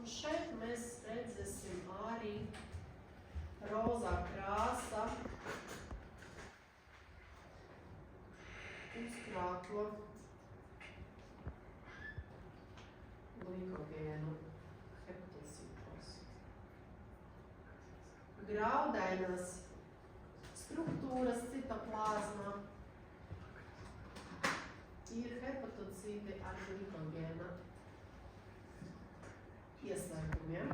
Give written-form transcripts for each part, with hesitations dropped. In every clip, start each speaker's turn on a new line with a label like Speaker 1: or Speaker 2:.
Speaker 1: Un šeit mēs redzēsim arī rozā krāsa uzkrāto glikogēnu hepatocītos. Graudainas struktūras citoplāzmā ir hepatocīti ar glikogēna ieslēgumiem.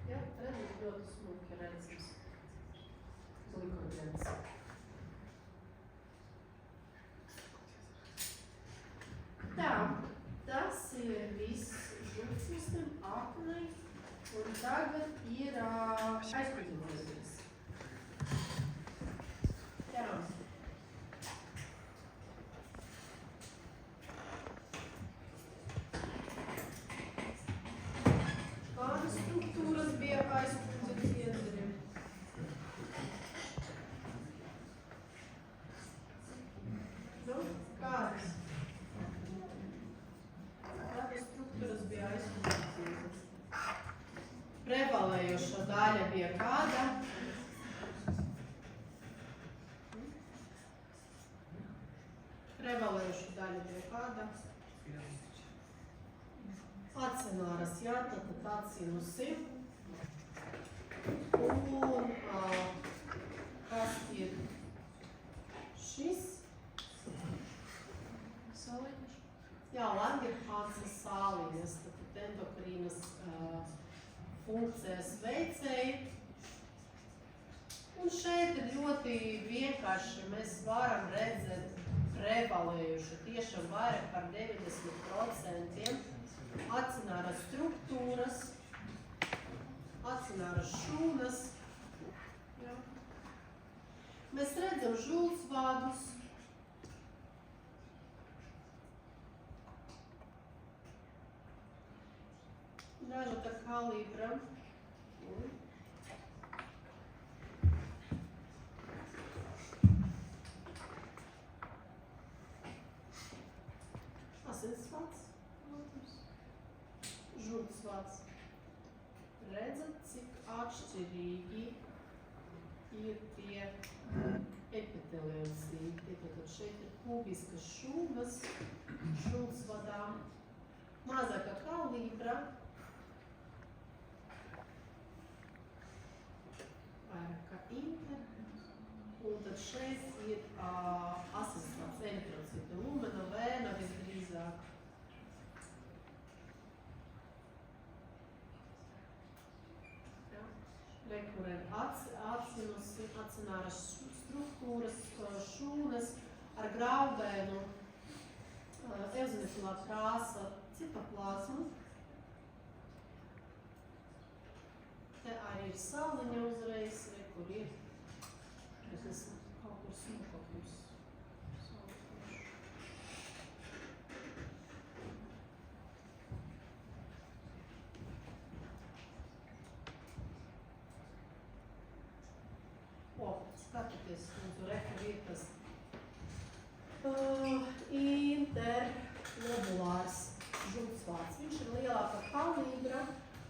Speaker 1: Ja, redzat, ļoti smuki redzams glikogēns. Tā, tas ir viss žultsmuslim apnei, un tagad ir aizkuģinājusies. Jā. Kādas struktūras bija aizkuģi iedri? Nu, kādas? Kādas struktūras bija aizkuģi iedri? Prevalējoša daļa bija kāda? Prevalējoša daļa bija kāda? Acinārās, jā, tad acinusi. Un kas ir šis? Sāliņš? Jā, Langerhānsa sāliņas, tad endokrīnas funkcijas veicēji. Un šeit ir ļoti vienkārši, mēs varam redzēt prevalējuši tiešām vairāk par 90% acināras struktūras, acināras šūnas. Jā. Mēs redzam žultsvādus. Dažāda kalibra. Asinsvads, žultsvads. Redzat, cik atšķirīgi ir tie epiteliocīti. Tad šeit ir kubiskas šūnas, žultsvadā, mazāka kalibra, vairāka inter, un tad šeit ir asinsvads, eritrocīti, lumena, vēna visdrīzāk. Rekurēt acinusi, acināras struktūras, šūnas ar graudainu, eozinofilā krāsa citoplāzmu. Te arī ir sāliņa uzreiz, kur ir. Es esmu kaut kur smukokļus. Skatieties, mūsu rekur ir tas interlobulārs žultsvāds. Viņš ir lielāka kalibra,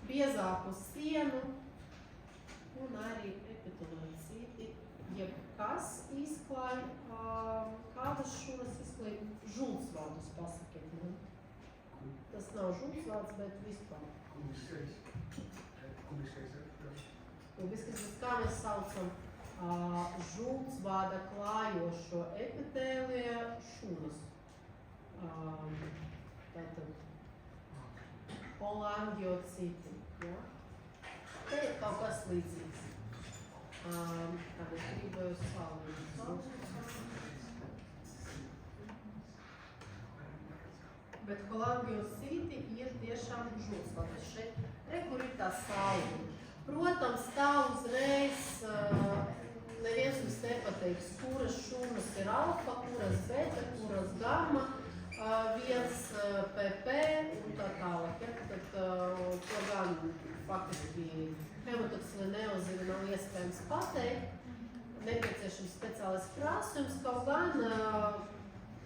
Speaker 1: biezāku sienu un arī epiteliocīti, jebkas izklāj, kādas šūnas izklāj žultsvādus, pasakiet. Tas nav žultsvāds, bet vispār. Kubiskais, kā mēs saucam? Žultsvāda klājošo epitēlija šūnas. Tātad kolangiocīti. Ja? Te ir kaut kas līdzīgs. Tātad gribēju sāliņus. Bet kolangiocīti ir tiešām žultsvādas. Šeit rekur ir tā sāliņa. Protams, tā uzreiz neviens mums nepateiks, kuras šūnas ir alfa, kuras beta, kuras gamma, viens PP un tā tālāk. Ja? Tad to gan faktiski hematoksila neozina nav iespējams pateikt. nepieciešams speciālais krāsojums, kaut gan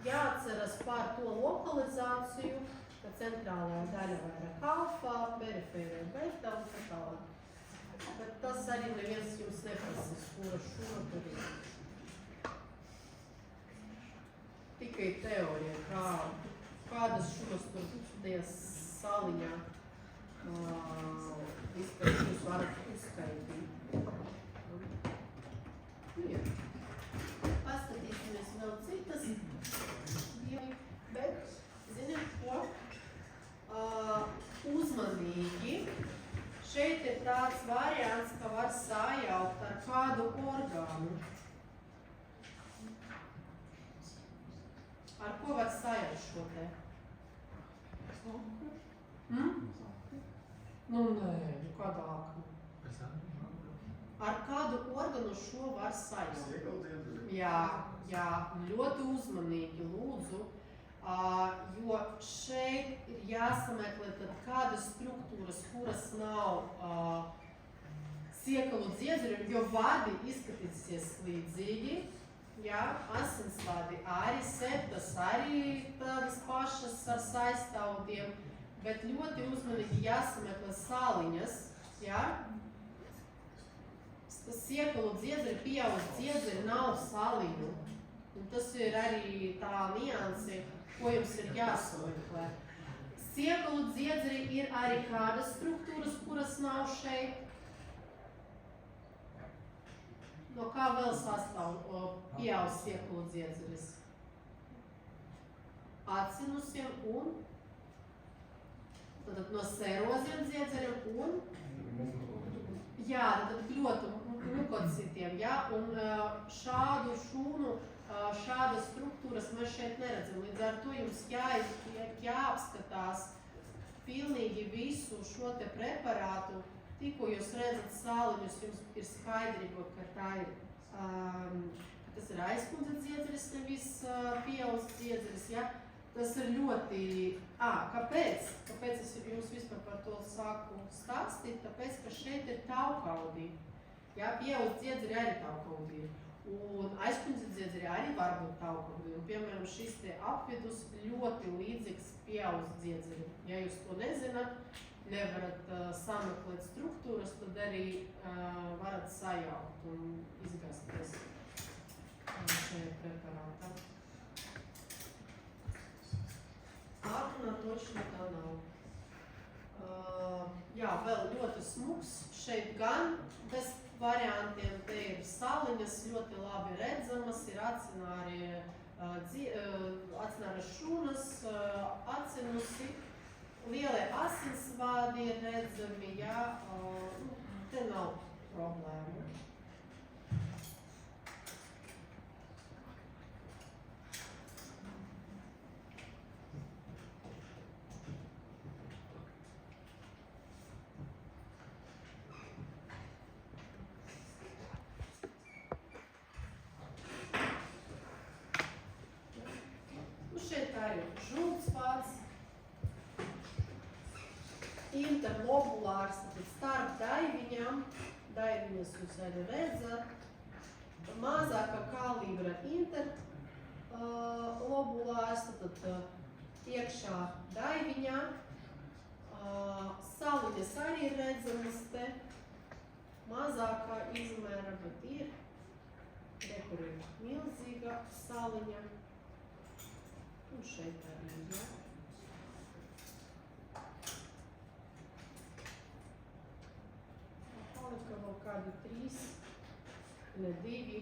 Speaker 1: jāatceras par to lokalizāciju, ka centrālā daļa vairāk alfa, perifērija beta un tā tālāk. Bet tas arī neviens jums neprasīs, kura šura tur ir. Tikai teorija, kādas šuras tur tajā saliņā vispār jūs varat uzskaitīt. Jā. Paskatīsimies vēl citas, bet, ziniet ko, uzmanīgi. Šeit ir tāds variants, ka var sajaukt ar kādu orgānu. Ar ko var sajaukt šo te? Nu, nē, kādā aknu. Ar kādu organu šo var sajaukt? Jā, ļoti uzmanīgi lūdzu, jo šeit ir jāsameklē tad kādas struktūras, kuras nav siekalu dziedzeri, jo vadi izskatīsies līdzīgi. Jā, asinsvadi arī, septas arī tādas pašas ar saistāvdiem, bet ļoti uzmanīgi jāsameklē sāliņas, jā. Siekalu dziedzeri, pieaugas dziedzeri nav sāliņu. Un tas ir arī tā nianse, ko jums ir jāsameklē. Siekalu dziedzeri ir arī kādas struktūras, kuras nav šeit. No kā vēl sastāv pieaugas siekalu dziedzeris? Acinusiem un tad no seroziem dziedzeriem un jā, tad kļotu mukocitiem, jā, un šādu šūnu, šādas struktūras mēs šeit neredzam. Līdz ar to jums jāapskatās pilnīgi visu šo te preparātu. Tikko jūs redzat sāliņus, jums ir skaidrība, ka tā ir, tas ir aizkundze dziedzeris, nevis pieaugas dziedzeris, ja? Tas ir ļoti, kāpēc? Kāpēc es jums vispār par to sāku stāstīt? Tāpēc, ka šeit ir taukaudī, ja? Pieaugas dziedzeri arī taukaudī, un aizkundze dziedzeri arī var būt taukaudī, un piemēram šis te apvidus ļoti līdzīgs pieaugas dziedzeri. Ja jūs to nezināt, nevarat sameklēt struktūras, tad arī varat sajaukt un izgasties šajā preparātā. Ātrunā točni tā nav. Jā, vēl ļoti smuks. Šeit gan bez variantiem, te ir saliņas ļoti labi redzamas, ir acināri šūnas, acinusi. Lielie asinsvādi ir redzami, jā, te nav problēma. Šeit arī ir žultsvāds. Interlobulārs, tad starp daiviņām, daiviņas jūs arī redzat, mazākā kalibra interlobulārs, tad iekšā daiviņā, saliņas arī redzamas te, mazākā izmēra, bet ir, kur ir milzīga saliņa, un šeit arī, ja. Ka vēl kādi 3, ne 2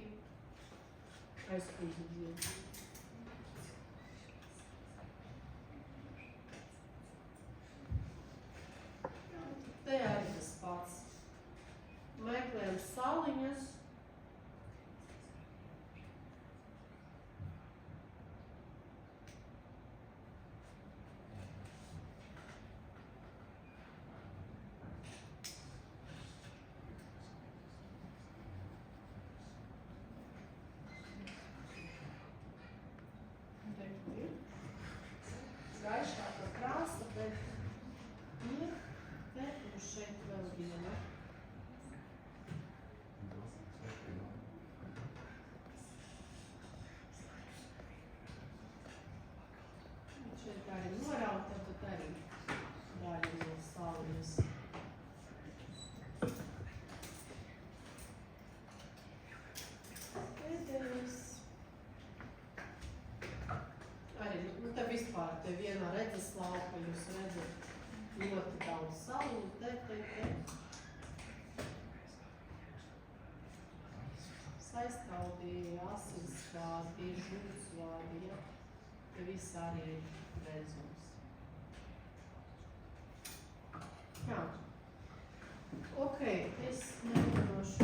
Speaker 1: aizkundze dziedzeri. Te arī tas pats. Meklējam saliņas. tā arī norauta, bet arī daļa no saules. Pēdējais. Arī, nu te vispār, te vienā redzes lauka jūs redzat ļoti daudz salu, te. Saizskaudīja, asinsvādi, žūsvādi, ja. Te viss arī ir redzams. Jā. Ok, es nerunāšu.